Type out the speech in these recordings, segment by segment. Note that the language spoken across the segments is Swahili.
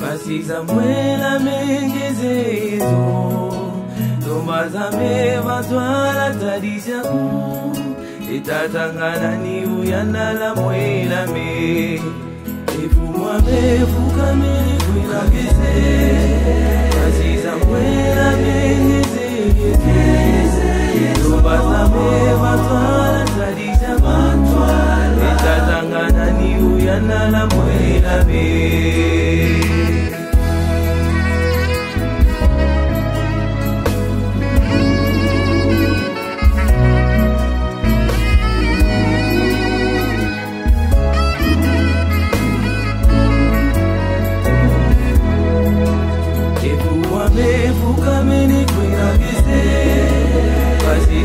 Basiza mwela mengezezo Tombazame vatwala tadishaku Itatangana ni uyana la mwela me Efumwa mefuka mele kwena geze Basiza mwela mengezezo Tombazame vatwala tadishaku Itatangana ni uyana la mwela me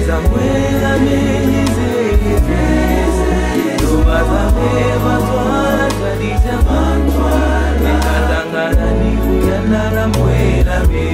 Samuela menizeze Tobazame vatwala tadisha vatwala Nikatangana ni uyana la mwela me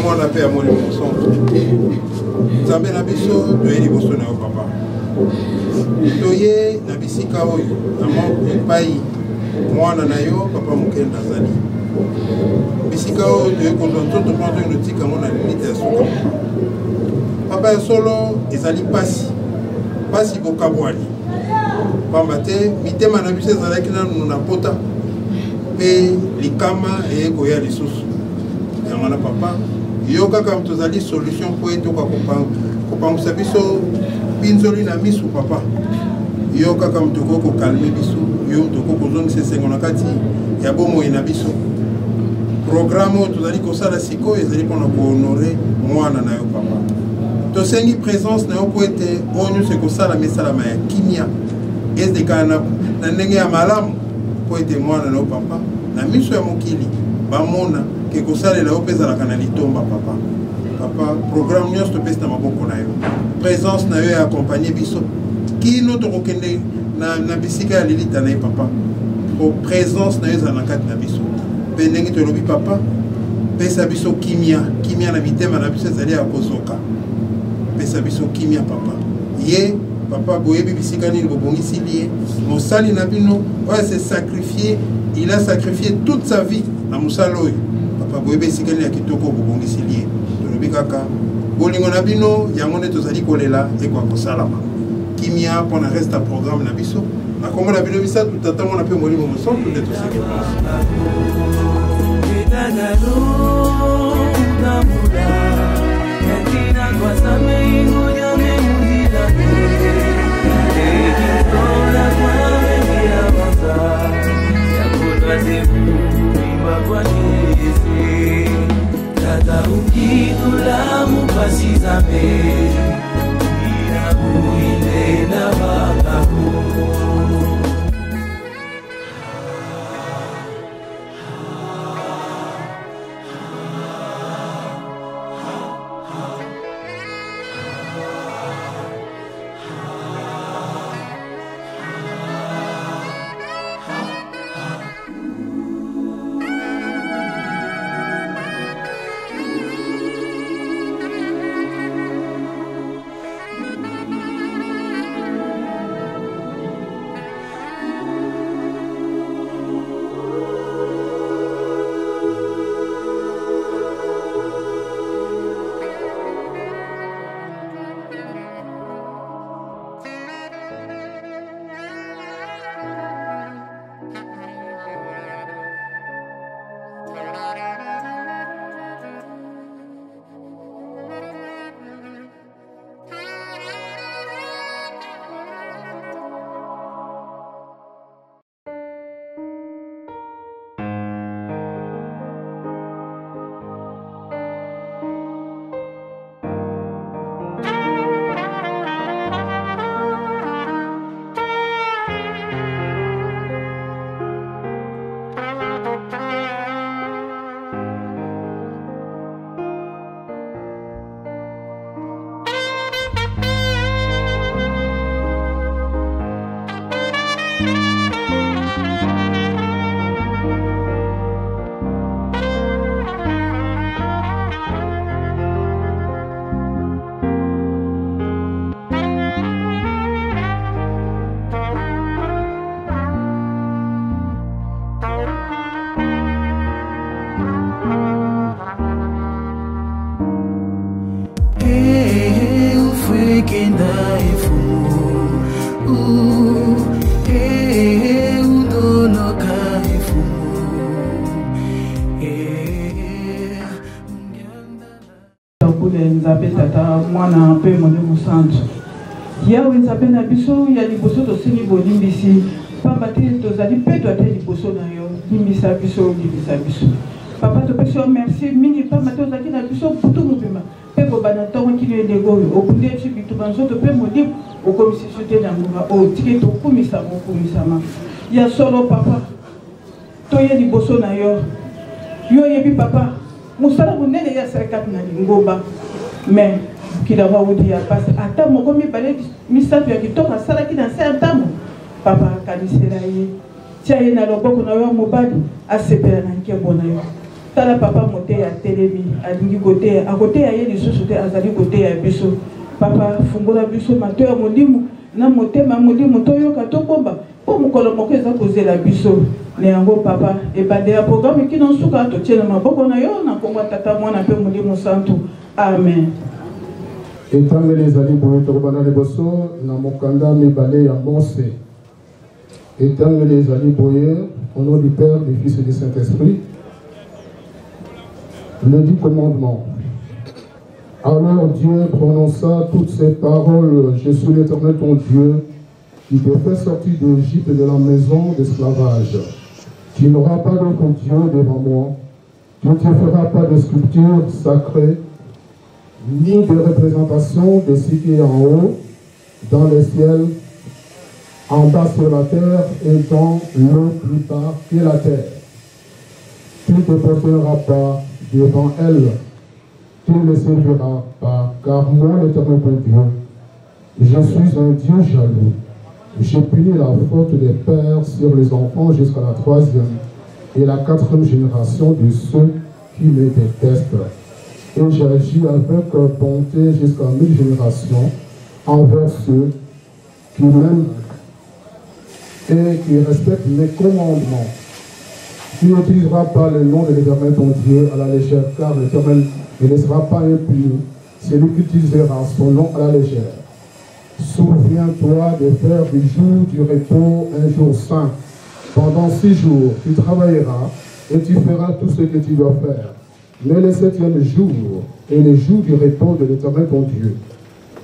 On a fait à mon émotion. Zambe na biso doyeli boso na yo papa. Toye na bisika oyo amo epai mwana na yo papa mokenda azali. Bisika oyo toye kontonto topando ino tika ngo na limite ya suka. Papa ya solo ezali pasi. Pasi bokabwani. Pamba te mitema na biso ezalaki nanu na pota. Pe likama eyekoya lisusu. Yango na papa yo kaka mtozali solution po eto kwa kopangisa biso pinzoli na misu papa yo kaka mtoko ko calmer biso yo mtoko ko zone sesengo na kati ya bomo ina biso programme tozali ko sala siko ezali pona ko honorer mwana na yo papa to sengi présence na yo po ete onyo se ko sala mesala ma ya kimia SDK na ndenge ya malamu po ete mwana na yo papa na miso ya mokili bamona que kosale la opeza la kanali tomba papa papa programme nyos to pesta maboko na yo présence na yo ya accompagner biso ki notre okende na bisika ya lilita na papa pour présence na yo za na kati na biso pendenge to lobi papa pesa biso kimia na mitema na biso zali ya kozoka pesa biso kimia papa ye papa boyebi bisika ni bobongisi lié mosali na bino ouais c'est sacrifié il a sacrifié toute sa vie na musalo papa boyebe sikeli ya kitoko bobongisi lié tolobi kaka bolingo na bino yango nde tozali kolela ekwa kosalama kimia mpona reste programme na biso na kombo na bino bisa tutatango na mpe molimo mosantu nde toseki Tata ukitula mupasizame Inabuile na bakabu Ungenda ifumu Udonoka ifumu Ungenda Nzambe tata mwana pe Molimo Santo Yawe Nzambe na biso ya liboso tosili bolimbisi pamba te tozali pe to ate liboso na yo limbisa biso papa topesi yo merci mingi pamba te ozalaki na biso butu mobima mpe kobanda ntongo kili endenge oyo okunde eti bituba nzoto mpe molimo okomisi so te na ngonga oyo tike tokumisama ya solo papa toye liboso na yo yo oyebi papa mosala monene ya sarakati na lingomba mais kila wudi ya pasi ata moko mibale misato ya kitoko asalaki na se ya ntango papa akanisela ye tia ye na loboko na yo mobali asepela na nkembo na yo tala papa moteya atelemi alingi koteya akoteya ye lisusu te azali koteya biso papa fungola biso mato ya molimo na motema molimo toyoka tobomba mpo mokolo moko eza kozela biso na yango papa ebande ya programme kino nsuka totie na maboko na yo na kombo tata mwana mpe molimo santu amen. Etangeli ezali boye tokobanda liboso na mokanda mibale ya Mose. Etangeli ezali boye au nom du Père, du Fils et du Saint-Esprit. Le 10 commandements. Alors Dieu prononça toutes ces paroles. Je suis l'Éternel ton Dieu, qui te fait sortir d'Égypte de la maison d'esclavage. Tu n'auras pas d'autre Dieu devant moi. Tu ne te feras pas de sculpture sacrée, ni de représentation de ce qui est en haut, dans les ciels, en bas sur la terre et dans l'eau plus bas que la terre. Tu ne te porteras pas devant elle, tu ne les serviras pas, car moi, l'Éternel ton Dieu, je suis un Dieu jaloux. Je punis la faute des pères sur les enfants jusqu'à la 3e et la 4e génération de ceux qui me détestent. Et j'agis avec bonté jusqu'à 1000 générations envers ceux qui m'aiment et qui respectent mes commandements. Tu n'utiliseras pas le nom de l'Éternel ton Dieu à la légère, car l'Éternel ne laissera pas impuni celui qui utilisera son nom à la légère. Souviens-toi de faire du jour du repos un jour saint. Pendant 6 jours, tu travailleras et tu feras tout ce que tu dois faire. Mais le 7e jour est le jour du repos de l'Éternel ton Dieu.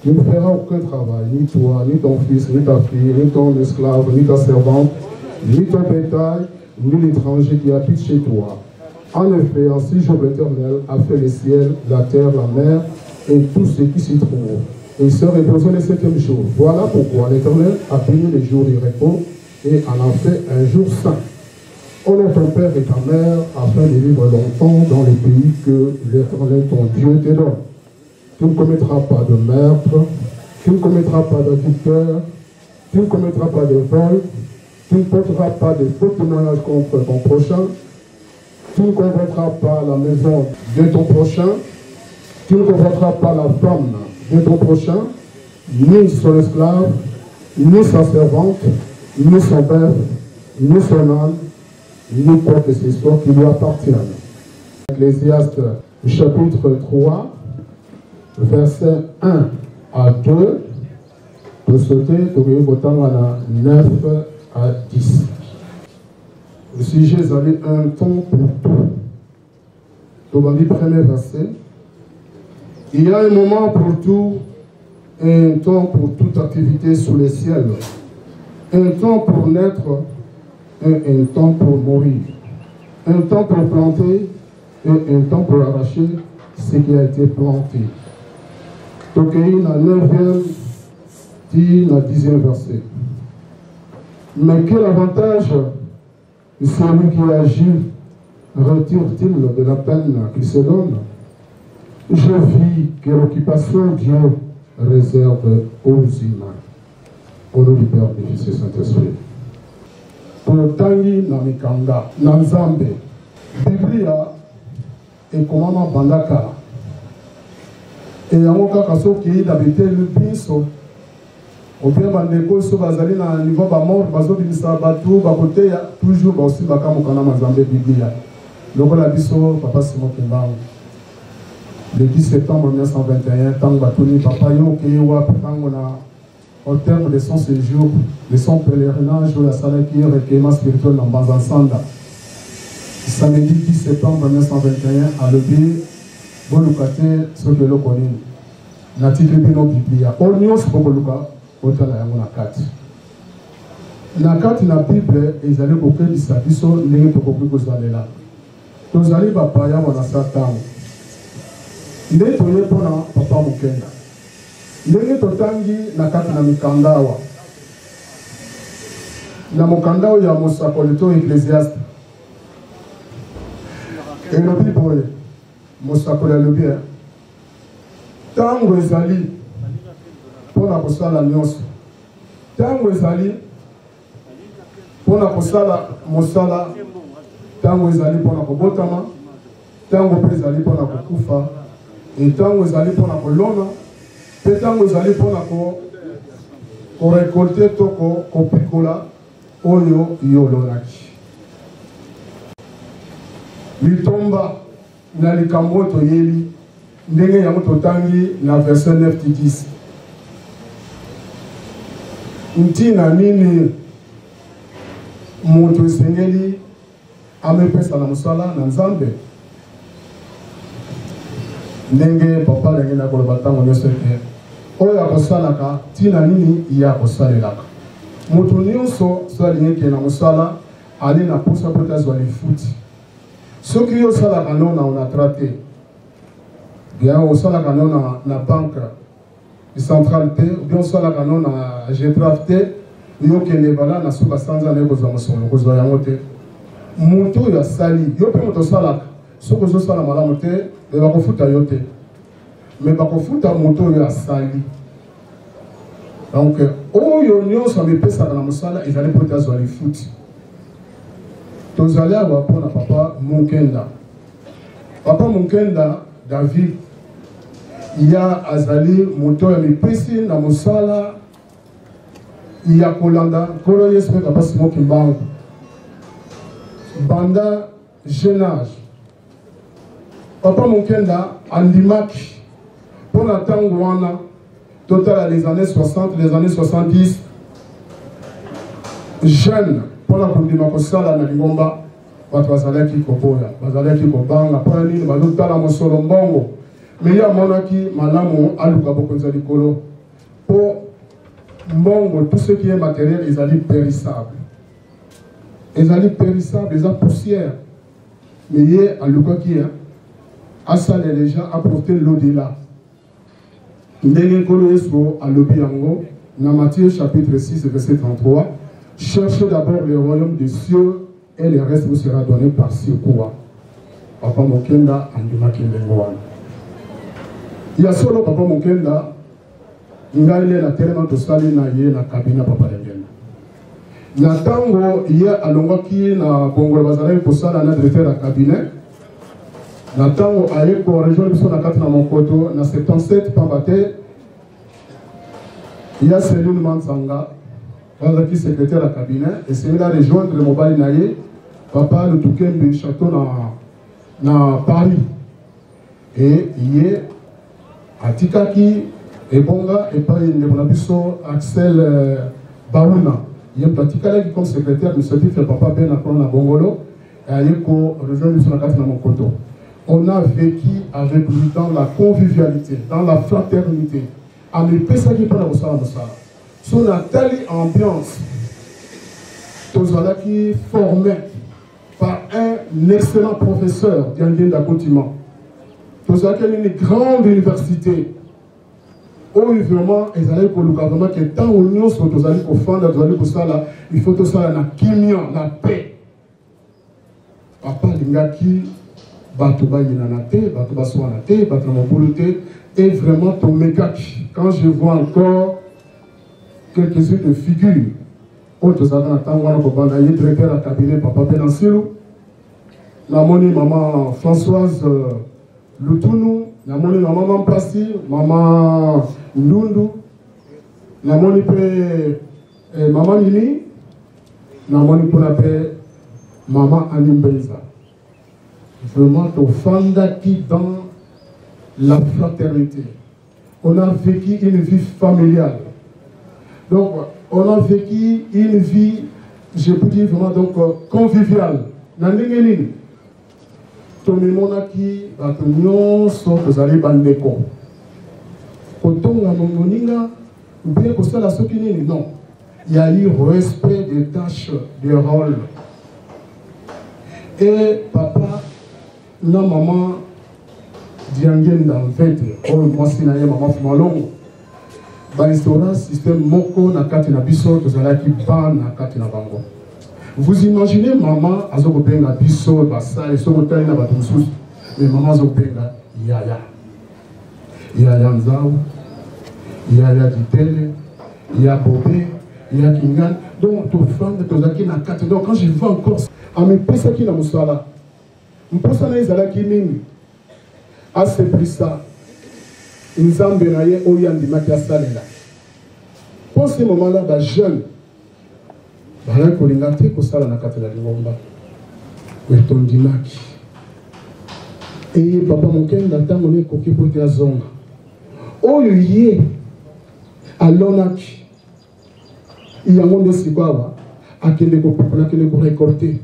Tu ne feras aucun travail, ni toi, ni ton fils, ni ta fille, ni ton esclave, ni ta servante, ni ton bétail, ni l'étranger qui habite chez toi. En effet, en 6 jours, l'Éternel a fait le ciel, la terre, la mer et tout ce qui s'y trouve. Et il se reposait le 7e jour. Voilà pourquoi l'Éternel a béni le jour du repos et en a fait un jour saint. Honore ton père et ta mère afin de vivre longtemps dans le pays que l'Éternel ton Dieu te donne. Tu ne commettras pas de meurtre, tu ne commettras pas d'adultère, tu ne commettras pas de vol, tu ne porteras pas de faux témoignages contre ton prochain, tu ne convoiteras pas la maison de ton prochain, tu ne convoiteras pas la femme de ton prochain, ni son esclave, ni sa servante, ni son bœuf, ni son âne, ni quoi que ce soit qui lui appartienne. Ecclésiaste chapitre 3, versets 1 à 2, de sauter, de 9 à 10. Le sujet est un temps pour tout. Dans le premier verset, il y a un moment pour tout et un temps pour toute activité sous le ciel. Un temps pour naître et un temps pour mourir. Un temps pour planter et un temps pour arracher ce qui a été planté. Donc il y a 9e, dit le 10e verset. Mais quel avantage celui qui agit retire-t-il de la peine qu'il se donne? Je vis que l'occupation Dieu réserve aux humains. Au nom du Père, du Fils et du Saint-Esprit. Totangi na mikanga na Nzambe. Biblia ekomama bandaka. Et yango kaka soki dabiteli biso. Obien bandeko so bazali na niveau ba mort bazobimisa bato bakoteya toujours aussi bakamoka na Nzambe Biblia. Lokola biso papa Simon Kimbangu. le 10 septembre 1921, tant que papa yo kewa au terme de son séjour, de son pèlerinage au la salle qui est recueillement spirituel dans Banzansanda. Samedi 10 septembre 1921, à l'objet, bon lucate, ce que l'on connaît. Na titre de nos Biblia. Onion, c'est pour Luka, au temps la yamona 4. Na 4 na Bible, ils allaient beaucoup de sa vie, sont les pour beaucoup de choses là. Tous allez papa ya wana satan. Il est tourné pour na papa Mukenda. Ndenge totangi na 4 na mikandawa. Na mukandao ya Mosakolito Ecclésiaste. Et le Bible, Mosakole le bien. Tango ezali pour la kosala nyonso. Tango ezali pour la kosala mosala. Tango ezali pour la kobotama. Tango ezali pour la kokufa. Et tango ezali pour la kolona. Et tango ezali pour la ko récolter to ko pikola oyo yolonaki. Litomba na likambo toyeli ndenge yango totangi na verset 9-10. Ntina nini moto esengeli amepesa na mosala na Nzambe ndenge papa ndenge na koloba ntango nyonso ete oyo akosalaka ntina nini ye akosalelaka moto nyonso so alingeki na mosala ali na posa mpo te azwa lifuti soki yo osalaka no na onatraté bien osalaka no na banque centrale te bien osalaka no na GETRAF te yokende bala na suka sanza na ekozwa mosolo kozwa yango te moto oyo asali yo mpe moto osalaka soki ozosala malamu te me bakofuta yo te me bakofuta moto oyo asali donc oyo nyonso amepesaka na mosala ezali mpo te azwa lifuti tozali awa mpona papa Mukenda. Papa Mukenda David ya azali moto ya mipesi na mosala ya kolanda kolo Yesu mpe papa Simon Kimbangu banda jeune âge. Papa Mukenda andimaki mpona ntango wana totala les années 60 les années 70 jeune mpona kondima kosala na lingomba bato bazalaki koboya bazalaki kobanga mpona nini bazotala mosolo mbongo me ye amonaki malamu aluka bokonzi ya likolo mpo mbongo tout ce qui est matériel ezali périssable eza poussière me ye alukaki asala déjà apporter l'au-delà ndenge nkolo Yesu alobi yango na Matthieu chapitre 6 verset 33. Cherchez d'abord le royaume des cieux et le reste vous sera donné par quoi. Papa Mukenda andimaki ndenge wana. Ya solo Papa Mukenda ngai na telema tosali na ye na kabina Papa Lengenda. Na tango ye alongwaki na Bongola bazalaki kosala na directeur ya cabinet. Na tango aye ko rejoindre biso na kati na Mokoto na 77 pambate ya Céline Manzanga qui secrétaire à cabinet et c'est là rejoindre le mobile naïe papa le Toukembe château na Paris et hier à Tikaki et Bonga et pas une monabiso Axel Baouna il y a pratika qui comme secrétaire mais celui fait papa Ben à Bongolo et ayeko rejoindre sur la carte na Mokoto. On a vécu avec lui dans la convivialité, dans la fraternité. À mes pesa qui prennent au salon. Son telle ambiance, tous qui formé par un excellent professeur d'Indien d'Acontiment. Tous une grande université. Où vraiment, ils allaient pour le gouvernement qui est tant union sur tous allés pour fondre, tous allés pour ça là, il faut tout ça la kimia, la paix. Papa Lingaki, Batuba Yinanate, Batuba Swanate, Batuba Mobuluté, et vraiment ton mégaki. Quand je vois encore quelques-unes de figures, autres attendant, on a eu directeur à cabinet, Papa Benancilou, la monnaie maman Françoise Lutunou, la monnaie maman Passi, maman Lundu, la monnaie maman Nini, la monnaie pour la paix, maman Animbeza. Vraiment, ton fanda qui dans la fraternité. On a vécu une vie familiale. Donc, on a vécu une vie, je peux dire vraiment, donc, conviviale. Nandengeni, tomimonaki, batonyoso, tozali bandeko. Kotonga moninga, bien que ça la sokinini, non. Il y a eu respect des tâches, des rôles. Et papa, non maman, diangen dans le fait, oh moi c'est na maman fumalongo. Ba instaura système moko na kati na biso tozala ki ba na kati na bango. Vous imaginez maman azoko benga biso ba sale soko tali na bato mususu. Mais maman azoko benga yaya. Yaya nzao. Yaya ditele, yaya bobé, yaya kingan. Donc to femme tozaki na kati. Donc quand je vois encore ame pesa ki na musala. Mposa na ezala ki nini? Assez pris ça. Nzambe na ye oyandi maki asalela. Pour ce moment-là, les jeunes, ils kolinga te kosala na kati na lingomba. Wetondi maki. Et papa mokenda ntango ne koki pote azonga. Oyo ye alonaki. Yango nde sikawa akende ko popola kende ko récolter.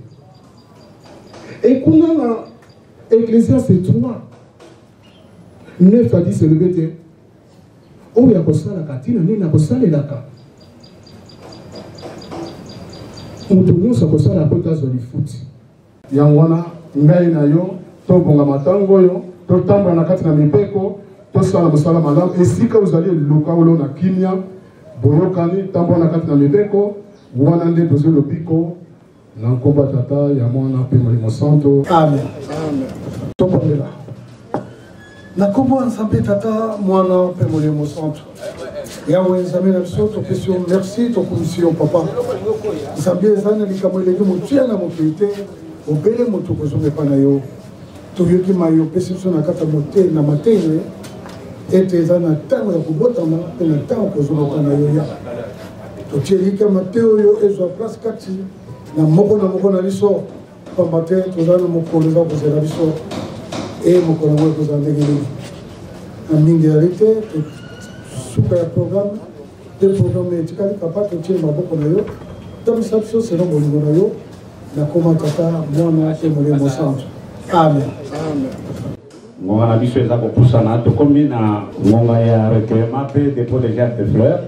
Et kuna na Ecclésiaste 3 9 a dit se lever. Oh, il y a la katina, il y a la laka. On tourne sur la potasse du foot. Il y a un ngai na yo, to bonga matango yo, to tamba na katina mipeko, to sala musala malam. Et si vous allez lokaulo na kimia, boyokani, tamba na katina mipeko, wanande dozo le pico, nankomba tata, ya mwana pe molimo santo. Amen. Amen. To bonga. Na kombo nzambe tata mwana pe molimo santo. Yawe nzambe na biso to question merci to commission papa. Nzambe ezana likambo elenge motia na motuite obele moto kozonga pa na yo. To yoki mayo pesi biso na kata mote na matene ete ezana tango ya kobotama pe na tango kozonga pa na yo ya. To tielika mateo yo ezwa place kati na moko na biso pamba te tozana mokolo za kozela biso. Et mon collègue vous a déguisé en mingarité, super programme, des programmes éthiques, capable de tirer ma boque na yo. Dans cette chose, c'est non bon niveau na yo. Na commentateur, moi na fait mon centre. Amen. Amen. Ngonga na biso eza kopusana to komi na ngonga ya recueillement pe dépôt de germes de fleurs.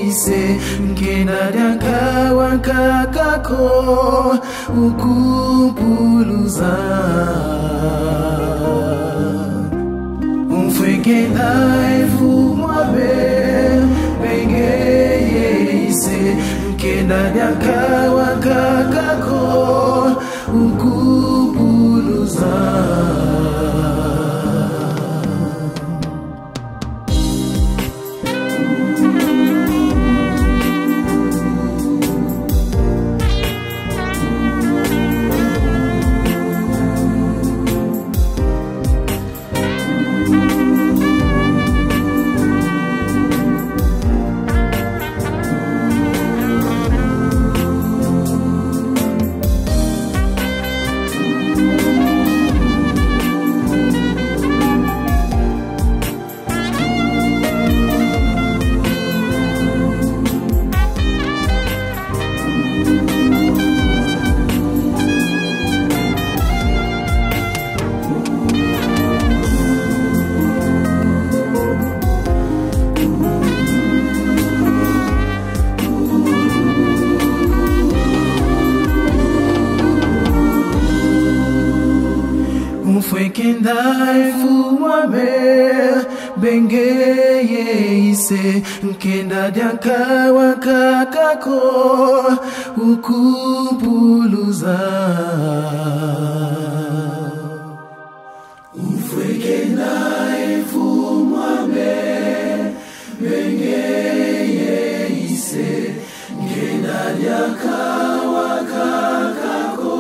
ise nkenda dyaka wakakako ukupuluza umfwekenda ifumwabe bengeye ise nkenda dyaka wakakako ukupuluza Nkenda ifumwabe bengeye ise nkenda dyaka wakakako ukupuluza umfwekenda ifumwabe bengeye ise nkenda dyaka wakakako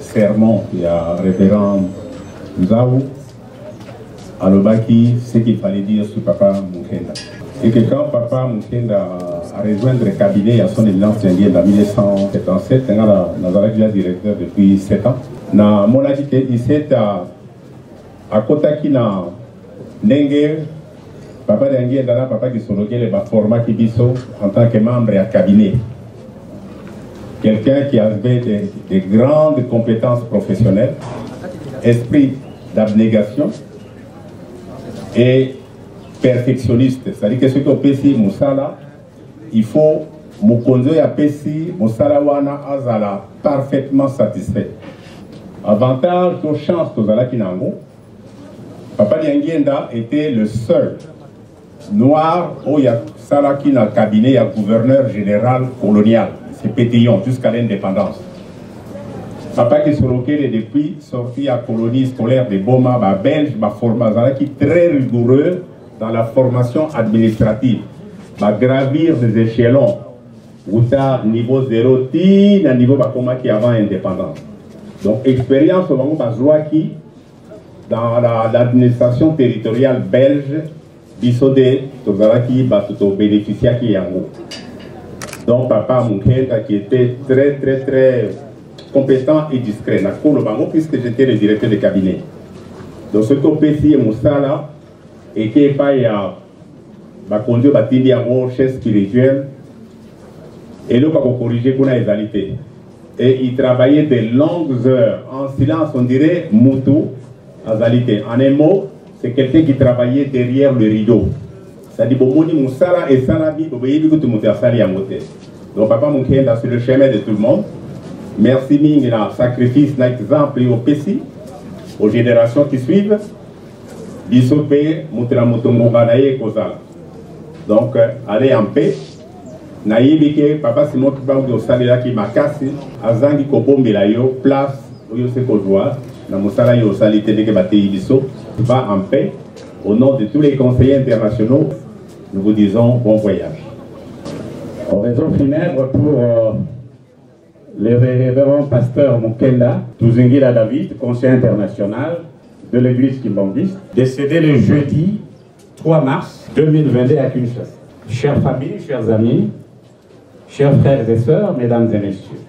Sermon, il y a révérend Nzaou, Alobaki, ce qu'il fallait dire sur Papa Mukenda. Et que quand papa Mukenda a rejoindre le cabinet à son éminence indienne en 1977, il a directeur depuis 7 ans. Na monaki que il à Kotaki na Nenge, papa d'Anguien Dana, papa qui sont le format qui biso en tant que membre à cabinet. Quelqu'un qui avait des grandes compétences professionnelles, esprit d'abnégation et perfectionniste. C'est-à-dire que ce qu'on peut dire, Moussala, il faut me conduire à Pessi, Moussala Wana Azala, parfaitement satisfait. Avantage aux chances aux Alakinango, Papa Dianguienda était le seul noir où il y a Salaki dans le cabinet, il y a gouverneur général colonial. C'est Pétillon jusqu'à l'indépendance. Papa qui se loquait depuis sorti à colonie scolaire de Boma, belge, qui est très rigoureux dans la formation administrative. Gravir des échelons. Ou ça, niveau 0, à niveau qui avant l'indépendance. Donc, expérience au moment qui dans l'administration territoriale belge, Bissodé, qui bénéficiaire qui est en haut. Donc, papa Mukenda qui était très compétent et discret. Puisque j'étais le directeur de cabinet. Donc, ce qu'on peut dire, Moussala, et qu'il n'y ait pas conduire Batili en chaise spirituelle, et là, on va corriger pour la égalité. Et il travaillait de longues heures, en silence, on dirait Moutou, en égalité. En un mot, c'est quelqu'un qui travaillait derrière le rideau. C'est-à-dire, Bomoni Moussala et Salabi, vous voyez que tu montes à Sali à monter. Donc, papa Mukenda sur le chemin de tout le monde. Merci Ming, il a sacrifice, un exemple au PSI, aux générations qui suivent. Bisopé, Moutera Moutongo Banaye Kozala. Donc, allez en paix. Naïbike, papa Simon qui va au salaire qui m'a cassé, Azangi Kobombelayo, place, où il se côtoie, dans mon salaire au salité de Kebaté Ibiso, va en paix. Au nom de tous les conseillers internationaux, nous vous disons bon voyage. Oraison funèbre pour le révérend pasteur Mukenda Tuzingila David, conseiller international de l'église kimbangiste, décédé le jeudi 3 mars 2022 à Kinshasa. Chères familles, chers amis, chers frères et sœurs, mesdames et messieurs,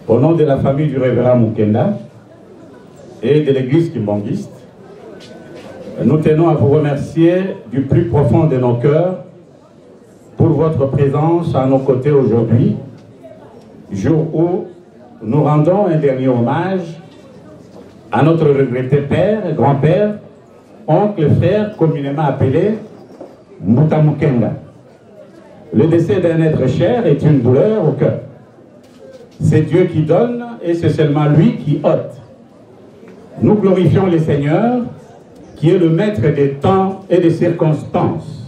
au nom de la famille du révérend Mukenda et de l'église kimbangiste, nous tenons à vous remercier du plus profond de nos cœurs pour votre présence à nos côtés aujourd'hui, jour où nous rendons un dernier hommage à notre regretté père, grand-père, oncle, frère, communément appelé Mouta Mukenda. Le décès d'un être cher est une douleur au cœur. C'est Dieu qui donne et c'est seulement lui qui ôte. Nous glorifions le Seigneur qui est le maître des temps et des circonstances.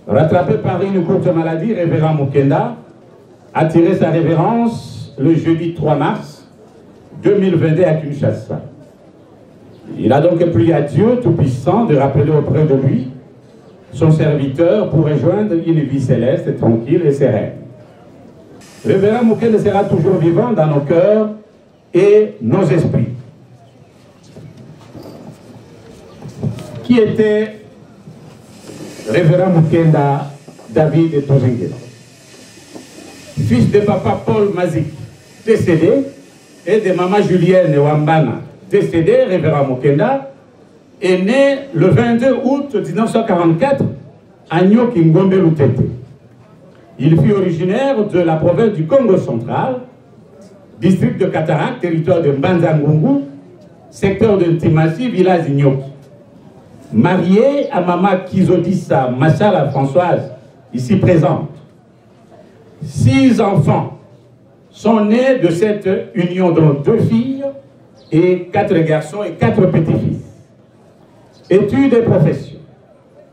Rattrapé par une courte maladie, révérend Mukenda a tiré sa révérence le jeudi 3 mars 2022 à Kinshasa. Il a donc prié à Dieu Tout-Puissant de rappeler auprès de lui son serviteur pour rejoindre une vie céleste, tranquille et sereine. Révérend Mukenda sera toujours vivant dans nos cœurs et nos esprits. Qui était Révérend Mukenda David et Tuzingila, fils de papa Paul Mazik, décédé, et de maman Julienne Wambana, décédé. Révérend Mukenda est né le 22 août 1944 à Nyoki Ngombe Lutete. Il fut originaire de la province du Congo central, district de Katarak, territoire de Mbanza-Ngungu, secteur de Ntimasi, village Nyoki. Marié à maman Kizodissa Machala Françoise, ici présente. 6 enfants sont nés de cette union, dont 2 filles et 4 garçons et 4 petits-fils. Études et professions.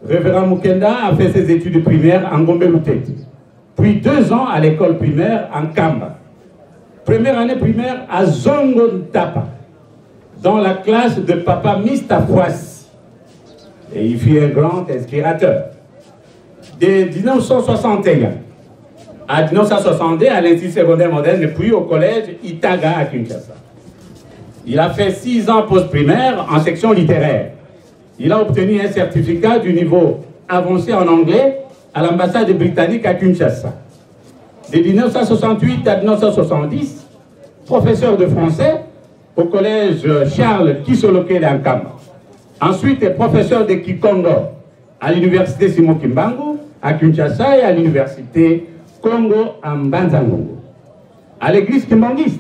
Révérend Mukenda a fait ses études primaires en Gombe-Lutete, puis 2 ans à l'école primaire en Kamba. Première année primaire à Zongo-Ntapa, dans la classe de papa Mistafouassi. Et il fut un grand inspirateur. De 1961 à 1962 à l'Institut secondaire moderne, puis au collège Itaga à Kinshasa. Il a fait 6 ans post-primaire en section littéraire. Il a obtenu un certificat du niveau avancé en anglais à l'ambassade britannique à Kinshasa. De 1968 à 1970, professeur de français au collège Charles Kisoloke d'Ankama. Ensuite, professeur de Kikongo à l'université Simon Kimbangu à Kinshasa et à l'université Congo à Mbanzangongo. À l'église kimbangiste,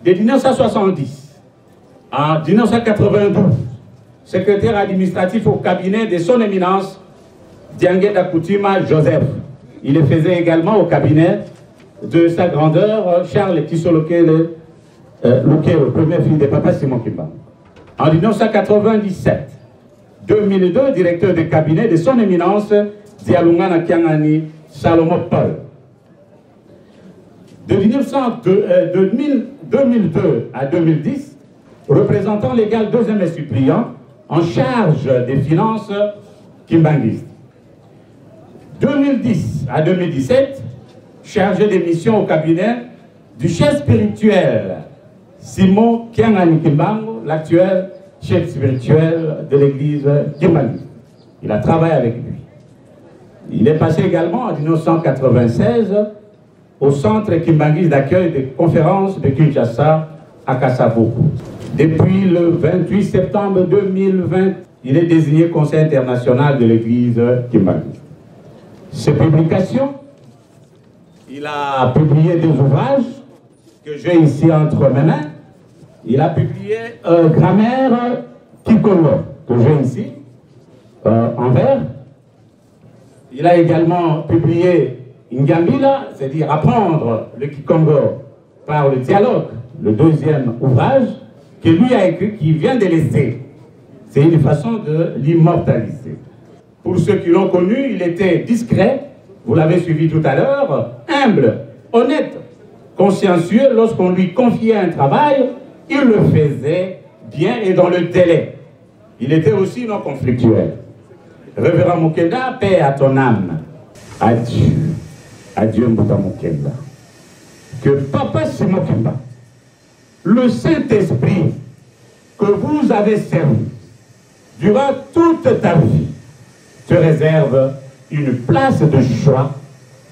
de 1970 à 1992, secrétaire administratif au cabinet de son éminence Diangue Dakoutima Joseph. Il le faisait également au cabinet de sa grandeur Charles Kisoloke le premier fils de papa Simon Kimbangu. En 1997, 2002, directeur de cabinet de son éminence Dialungana Kiangani Salomon Paul. De 2002 à 2010, représentant légal deuxième et suppliant en charge des finances kimbanguistes. 2010 à 2017, chargé des missions au cabinet du chef spirituel Simon Kiangani Kimbangu, l'actuel chef spirituel de l'église kimbanguiste. Il a travaillé avec lui. Il est passé également en 1996 au centre kimbanguiste d'accueil des conférences de Kinshasa à Kasavubu. Depuis le 28 septembre 2020, il est désigné conseil international de l'église kimbanguiste. Ses publications, il a publié des ouvrages que j'ai ici entre mes mains. Il a publié Grammaire Kikongo, que j'ai ici, en vert. Il a également publié Ngambila, c'est-à-dire apprendre le Kikongo par le dialogue, le deuxième ouvrage, que lui a écrit, qui vient de laisser. C'est une façon de l'immortaliser. Pour ceux qui l'ont connu, il était discret, vous l'avez suivi tout à l'heure, humble, honnête, consciencieux. Lorsqu'on lui confiait un travail, il le faisait bien et dans le délai. Il était aussi non conflictuel. Révérend Mukenda, paix à ton âme. Adieu. Adieu Mbouta Mukenda. Que Papa Simon Kimba, le Saint-Esprit que vous avez servi durant toute ta vie, te réserve une place de choix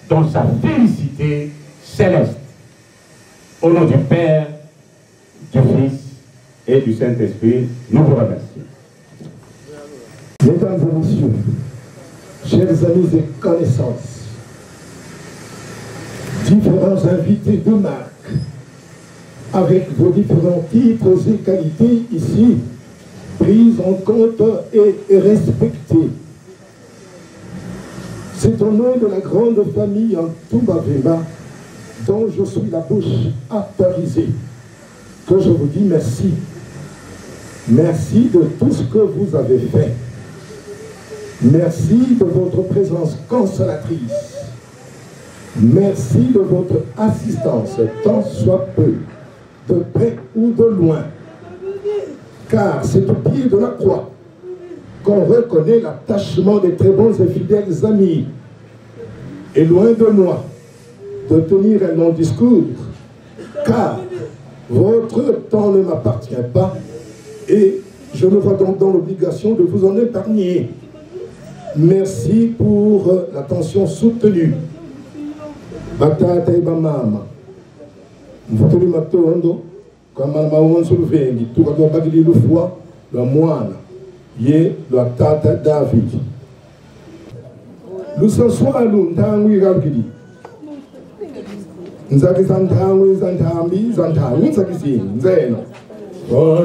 dans sa félicité céleste. Au nom du Père, du Fils et du Saint-Esprit, nous vous remercions. Mesdames et messieurs, chers amis et connaissances, différents invités de marque, avec vos différents titres et qualités ici, prises en compte et respectées. C'est au nom de la grande famille en Toubavema, dont je suis la bouche apparisée, que je vous dis merci. Merci de tout ce que vous avez fait. Merci de votre présence consolatrice. Merci de votre assistance, tant soit peu, de près ou de loin. Car c'est au pied de la croix qu'on reconnaît l'attachement des très bons et fidèles amis. Et loin de moi de tenir un long discours, car votre temps ne m'appartient pas et je me vois donc dans l'obligation de vous en épargner. Merci pour l'attention soutenue. Batata et Bamama. Mvutuli matondo, comme Maman Sulvengi, tout va bagli le foie, le moine, yé, le tata David. Nous sommes soit à nous, Tangi Gabili. Nzaki Zantangi, Zantambi, Zantangi, Nzaki Zeno. Oh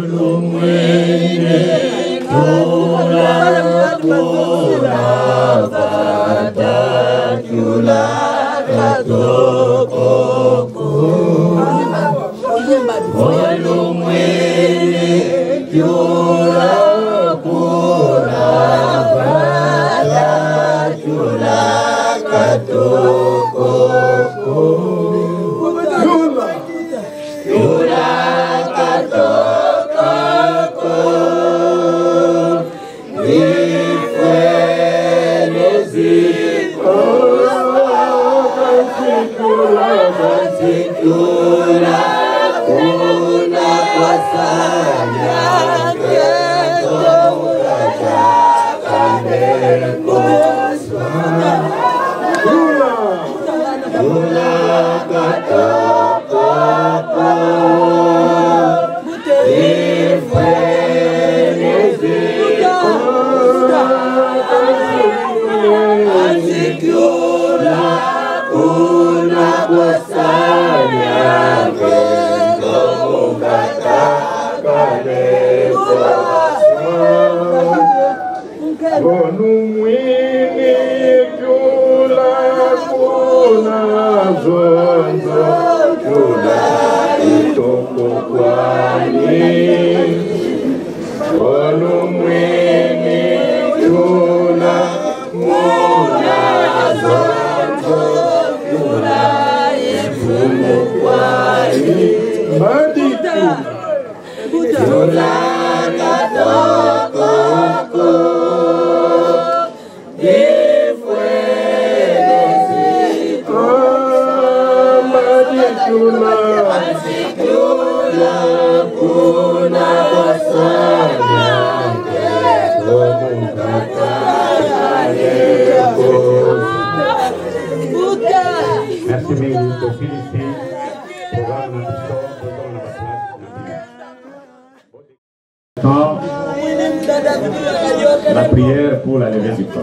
La prière pour la levée du corps.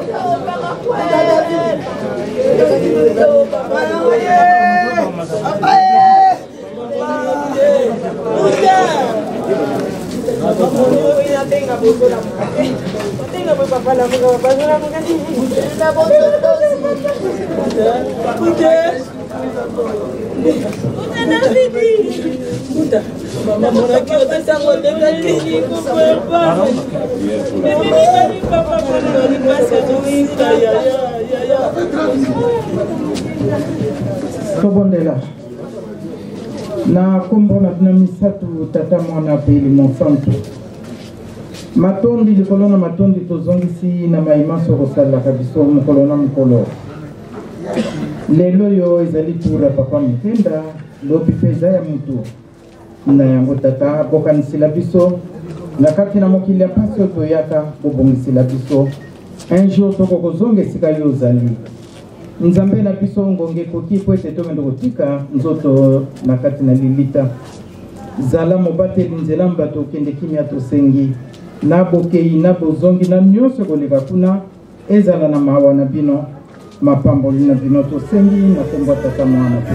Tobondela na kombo na bina misatu tata mwana pili monsanto matondi likolo na matondi tozongisi na maimaso kosalaka biso mokolo na mokolo lelo yo ezali tura papa mokenda lobi mpe eza ya mutu na yango tata bokanisila biso na kati na mokili ya mpasi oyo toyaka bobongisila biso un jour tokokozonga esika yo ozali nzambe na biso ngonge ekoki po ete tokende kotika nzoto na kati na lilita zala mobateli nzela bato okende kimia tosengi na bokei na bozongi na nyonso ekoleka kuna ezala na mawa na bino mapamboli na bino tosengi na kombo ya tata mwana pe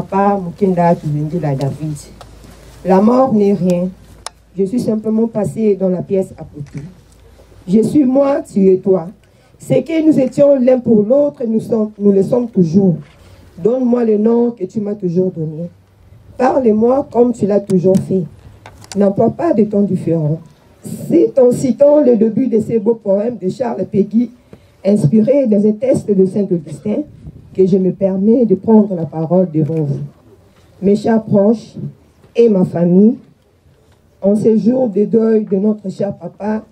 Papa Mukenda Tuzingila David. La mort n'est rien. Je suis simplement passé dans la pièce à côté. Je suis moi, tu es toi. C'est que nous étions l'un pour l'autre, nous le sommes toujours. Donne-moi le nom que tu m'as toujours donné. Parle-moi comme tu l'as toujours fait. N'emploie pas de ton différent. C'est en citant le début de ces beaux poèmes de Charles Péguy, inspirés dans un texte de Saint-Augustin, que je me permets de prendre la parole devant vous. Mes chers proches et ma famille, en ces jours de deuil de notre cher papa,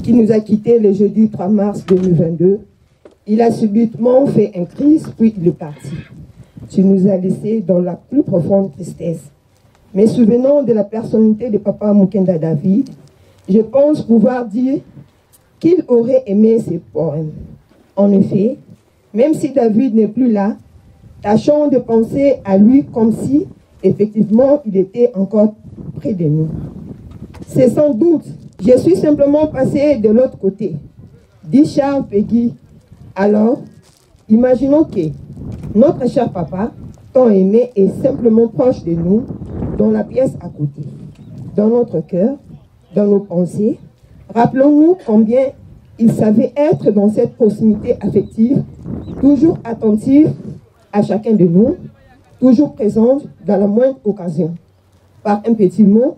qui nous a quittés le jeudi 3 mars 2022, il a subitement fait une crise, puis il est parti. Tu nous as laissés dans la plus profonde tristesse. Mais souvenant de la personnalité de Papa Mukenda David, je pense pouvoir dire qu'il aurait aimé ses poèmes. En effet, même si David n'est plus là, tâchons de penser à lui comme si, effectivement, il était encore près de nous. C'est sans doute, je suis simplement passé de l'autre côté, dit Charles Péguy. Alors, imaginons que notre cher papa, tant aimé, est simplement proche de nous, dans la pièce à côté, dans notre cœur, dans nos pensées. Rappelons-nous combien il savait être dans cette proximité affective, toujours attentive à chacun de nous, toujours présente dans la moindre occasion, par un petit mot,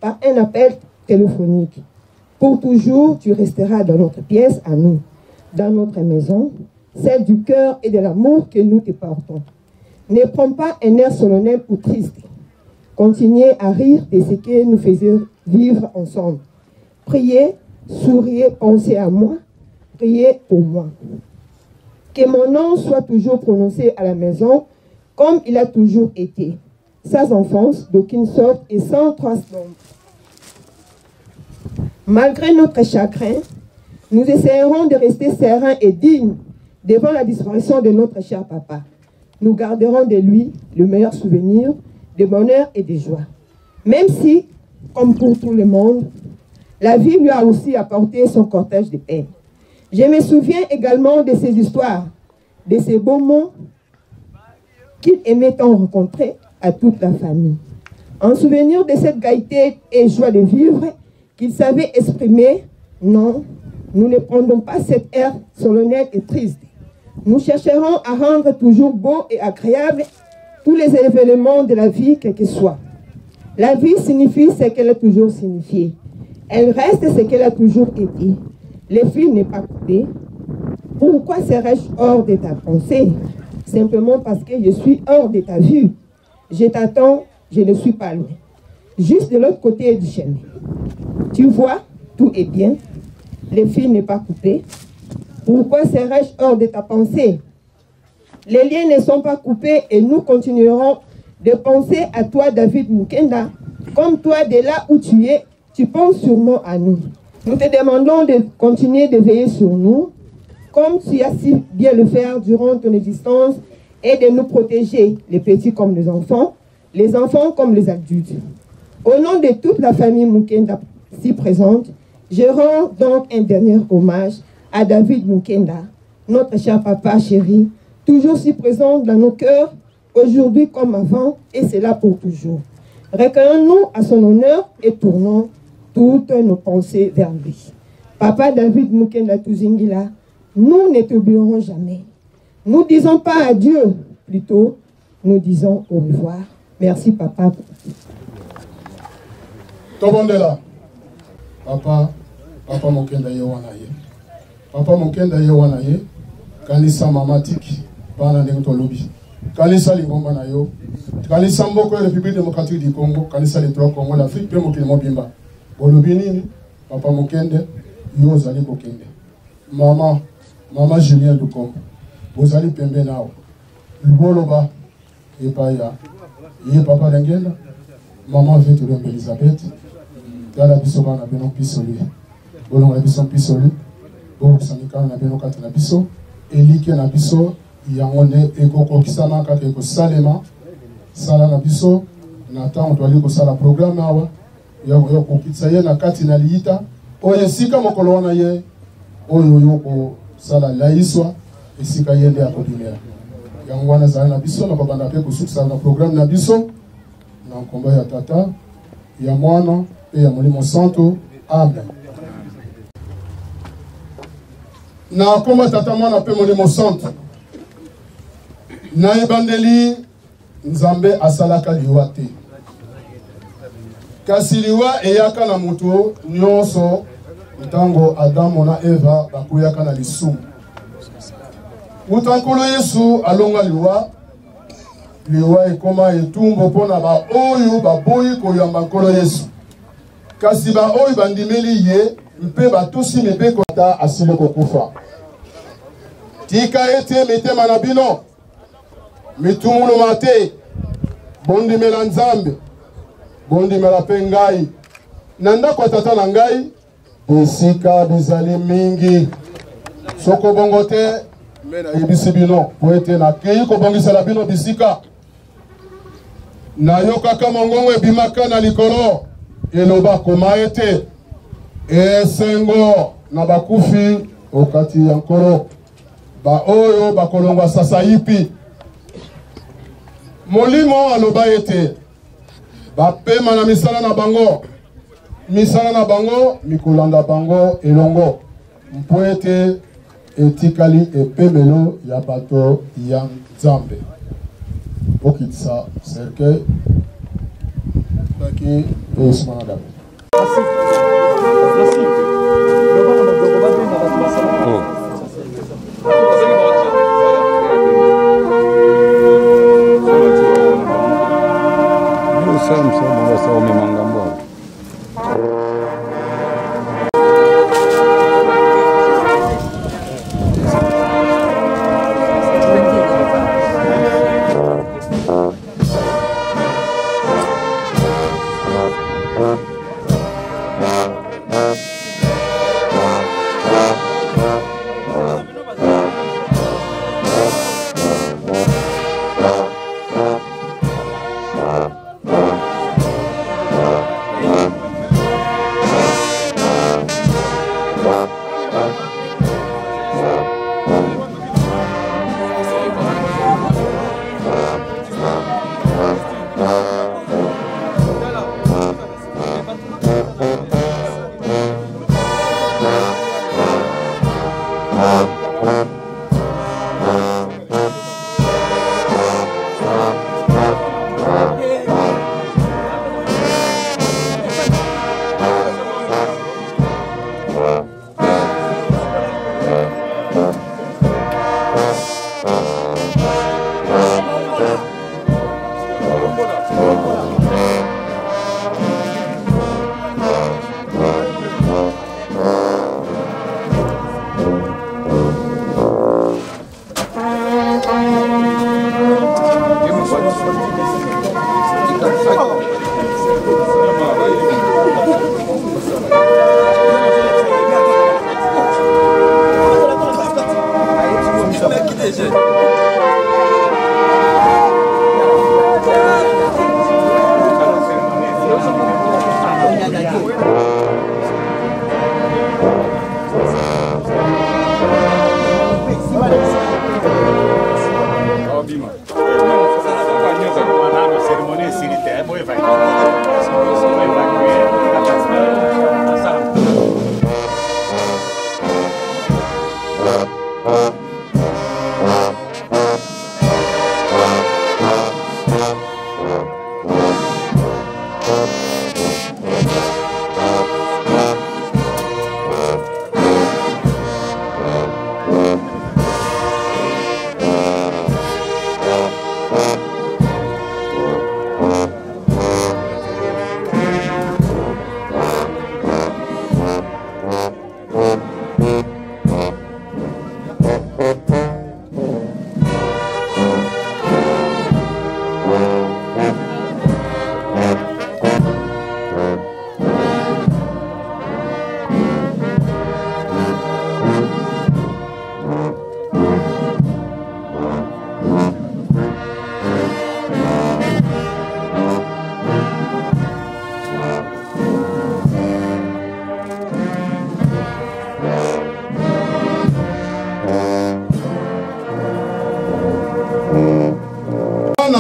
par un appel téléphonique. Pour toujours, tu resteras dans notre pièce à nous, dans notre maison, celle du cœur et de l'amour que nous te portons. Ne prends pas un air solennel ou triste. Continuez à rire de ce que nous faisions vivre ensemble. Priez, souriez, pensez à moi, priez pour moi. Que mon nom soit toujours prononcé à la maison comme il a toujours été, sans enfance d'aucune sorte et sans trace d'ombre. Malgré notre chagrin, nous essayerons de rester sereins et dignes devant la disparition de notre cher papa. Nous garderons de lui le meilleur souvenir de bonheur et de joie. Même si, comme pour tout le monde, la vie lui a aussi apporté son cortège de peine. Je me souviens également de ces histoires, de ces beaux mots qu'il aimait tant rencontrer à toute la famille. En souvenir de cette gaieté et joie de vivre qu'il savait exprimer, non, nous ne prendrons pas cet air solennel et triste. Nous chercherons à rendre toujours beau et agréable tous les événements de la vie, quel que soit. La vie signifie ce qu'elle a toujours signifié. Elle reste ce qu'elle a toujours été. Le fil n'est pas coupé. Pourquoi serais-je hors de ta pensée? Simplement parce que je suis hors de ta vue. Je t'attends, je ne suis pas loin. Juste de l'autre côté du chemin. Tu vois, tout est bien. Le fil n'est pas coupé. Pourquoi serais-je hors de ta pensée? Les liens ne sont pas coupés et nous continuerons de penser à toi, David Mukenda. Comme toi, de là où tu es, tu penses sûrement à nous. Nous te demandons de continuer de veiller sur nous, comme tu as si bien le faire durant ton existence, et de nous protéger, les petits comme les enfants comme les adultes. Au nom de toute la famille Mukenda si présente, je rends donc un dernier hommage à David Mukenda, notre cher papa chéri, toujours si présent dans nos cœurs, aujourd'hui comme avant, et c'est là pour toujours. Recueillons-nous à son honneur et tournons toutes nos pensées vers lui. Papa David Mukenda Tuzingila, nous ne t'oublierons jamais. Nous disons pas adieu, plutôt, nous disons au revoir. Merci papa. Tobondela. Papa Mukenda Yewanaye. Papa Mukenda Yewanaye. Kanisa mamatiki. Bana ndenge lobi. Kanisa lingomba na yo. Kanisa mboko ya République démocratique du Congo. Kanisa les trois Congo, l'Afrique, pe mokili mobimba. Bolobi nini? Papa Mukende, yo zali Mukende. Mama Julien Dukombo. Bozali pembe nao. Luboloba. Epaya. Ye papa Lengenda. Maman Veturembe Elisabeth. Dala biso bana beno pisoli. Bolonga biso pisoli. Bo sanikana na beno kati na biso. Elike na biso. Yangonde ekoko kisama kaka eko salema. Sala na biso. Na tango twali ko sala programme awa. Yoko kokitsa ye na kati na liita. Oye sika mokolo wana ye. Oyo yoko sala laiswa. Esika yende akodimela. yango wana ezali na biso na kobanda mpe kosukisa na programme na biso na nkombo ya tata ya mwana mpe ya molimo santo. Amen. Na nkombo tata mwana mpe molimo santo na ebandeli nzambe asalaka liwa te, kasi liwa eyaka na moto nyonso ntango Adamu na Eva bakuyaka na lisumu. Mutankolo Yesu alonga liwa ekoma etumbo mpona baoyo baboyi koyamba nkolo Yesu, kasi baoyo bandimeli ye mpe batusi mibeko ata asili kokufa. Tika ete mitema na bino mitumuluma te, bondimela Nzambe, bondimela mpe ngai. Na ndako ya tata na ngai bisika bizali mingi, soko bongo te me nayebisi bino po ete nakei kobongisela bino bisika. Nayokaka mongongo ebimaka na likolo eloba koma ete esengo na bakufi okati ya nkolo baoyo bakolongwa sasa yipi. Molimo aloba ete bapema na misala na bango mikolanda bango elongo mpo ete etikali epemelo ya bato ya Nzambe. Okitsa serke baki esmana dabe.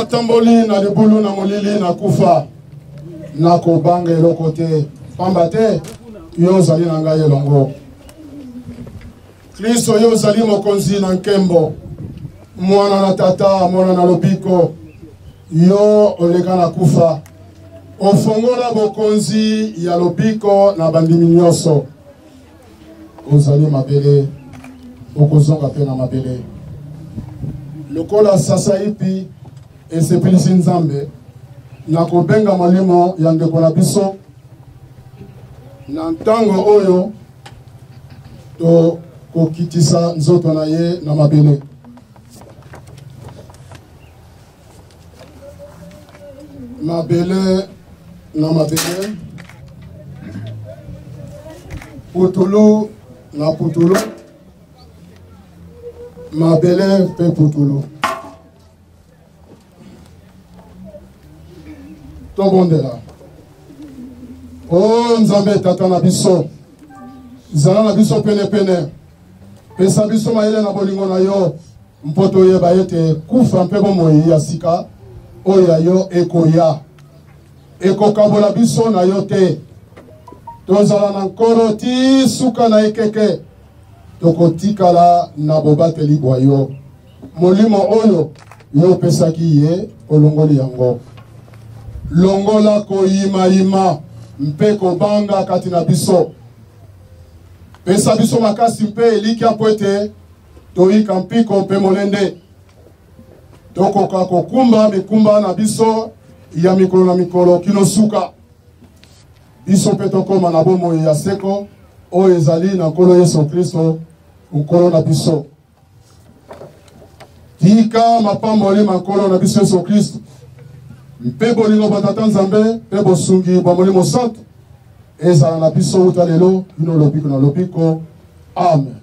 natamboli na libulu na molili na kufa nakobanga eloko te pamba te yo ozali na ngai elongo. Kristo yo ozali mokonzi na nkembo, mwana na tata, mwana na lobiko, yo oleka na kufa ofongola bokonzi ya lobiko na bandimi nyonso. Ozali mabele, okozonga pe na mabele. Lokola sasa ipi esepelisi nzambe na kobenga molimo ya ndeko na biso na ntango oyo to kokitisa nzoto na ye na mabele. Mabele na mabele, putulu na putulu, mabele pe putulu. Tobondela. Oh nzambe tata na biso, zala na biso pene pene, pesa biso mayele na bolingo na yo, mpoto yeba ete kufa mpe bomoi ya sika, oya yo ekoya. Ekokabola biso na yo te, tozala na nkoro ti suka na ekeke, tokotikala na bobateli bwa yo. Molimo oyo yo pesaki ye olongoli yango. Longola koyima yima mpe kobanga kati na biso. Pesa biso makasi mpe eliki apo ete toyika mpiko mpe molende. Tokoka kokumba mikumba na biso ya mikolo na mikolo kino suka. Biso mpe tokoma na bomoi ya seko oyo ezali na nkolo Yesu Kristo nkolo na biso. Tika mapamboli mankolo na biso Yesu Kristo. Mpe bolingo batata nzambe mpe bosungi bwa molimo santo ezala na biso uta lelo bino lobiko na lobiko. Amen.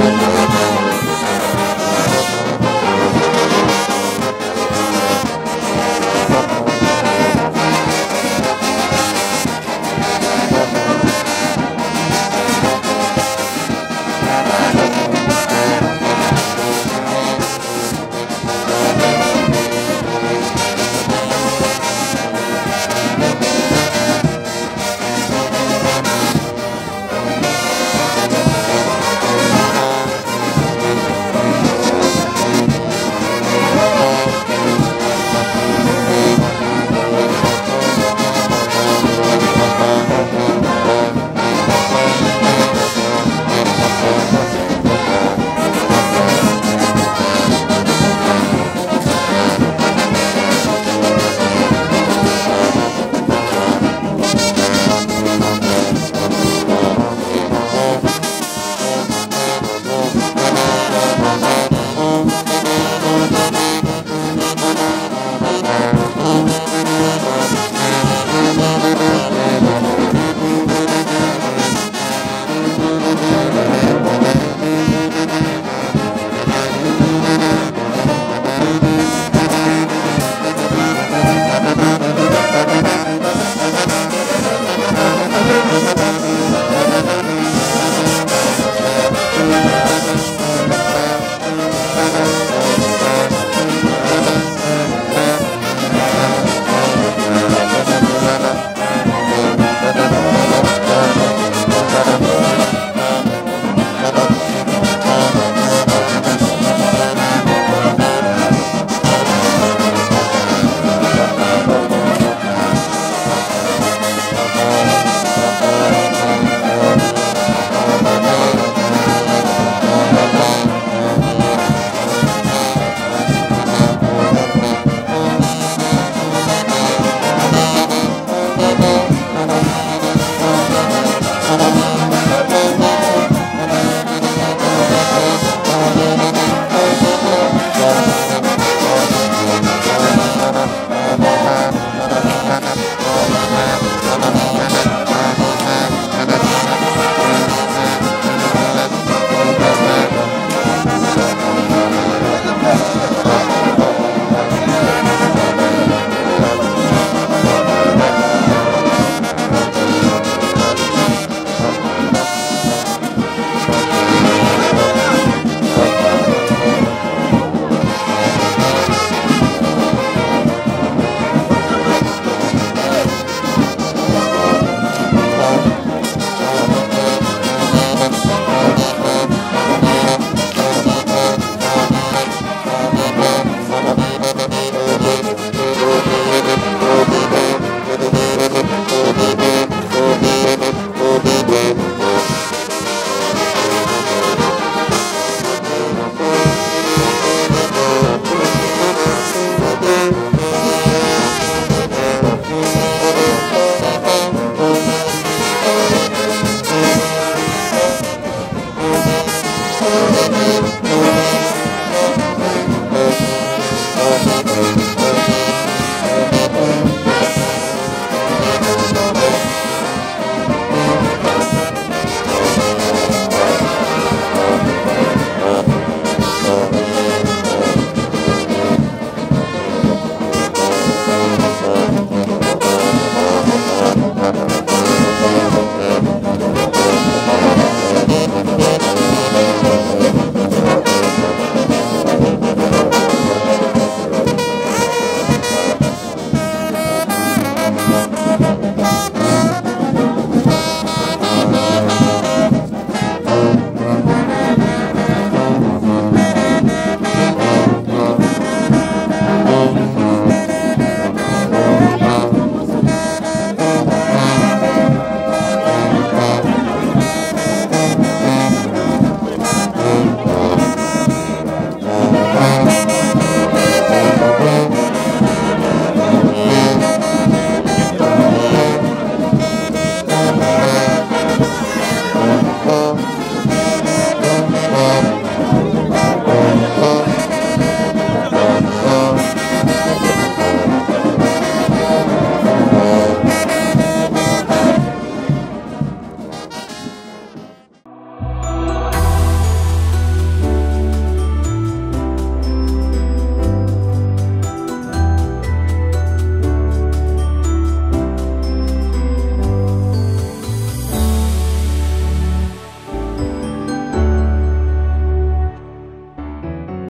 Thank you.